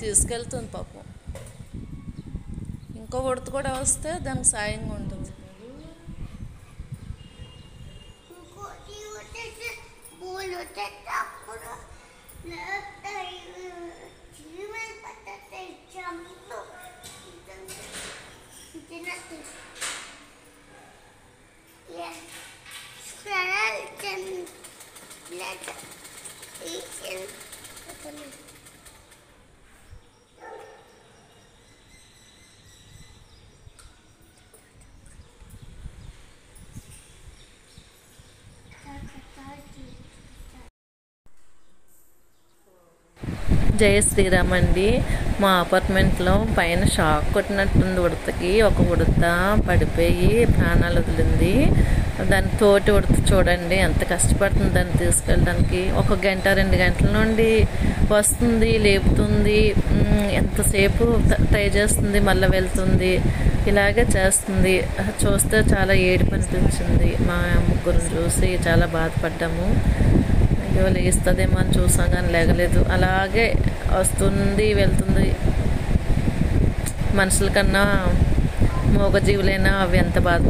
తీసుకెళ్తుంది పాపం. ఇంకో ఉడత కూడా వస్తే దానికి సాయంగా ఉంటుంది. జయ శ్రీరామ్ అండి. మా అపార్ట్మెంట్లో పైన షాక్ కొట్టినట్టుంది ఉడతకి. ఒక ఉడత పడిపోయి ప్రాణాలు వదిలింది. దాని తోటి ఉడత చూడండి ఎంత కష్టపడుతుంది దాన్ని తీసుకెళ్ళడానికి. 1 గంట 2 గంటల నుండి వస్తుంది, లేపుతుంది, ఎంతసేపు ట్రై చేస్తుంది, మళ్ళీ వెళ్తుంది, ఇలాగే చేస్తుంది. చూస్తే చాలా ఏడుపు అనిపించింది. మా ముగ్గురు చూసి చాలా బాధపడ్డాము. అయ్యో లేస్తుందేమో అని చూసాం కానీ లేగలేదు. అలాగే వస్తుంది, వెళ్తుంది. మనుషుల కన్నా మూగజీవులైనా అవి ఎంత బాధపడుతుంది.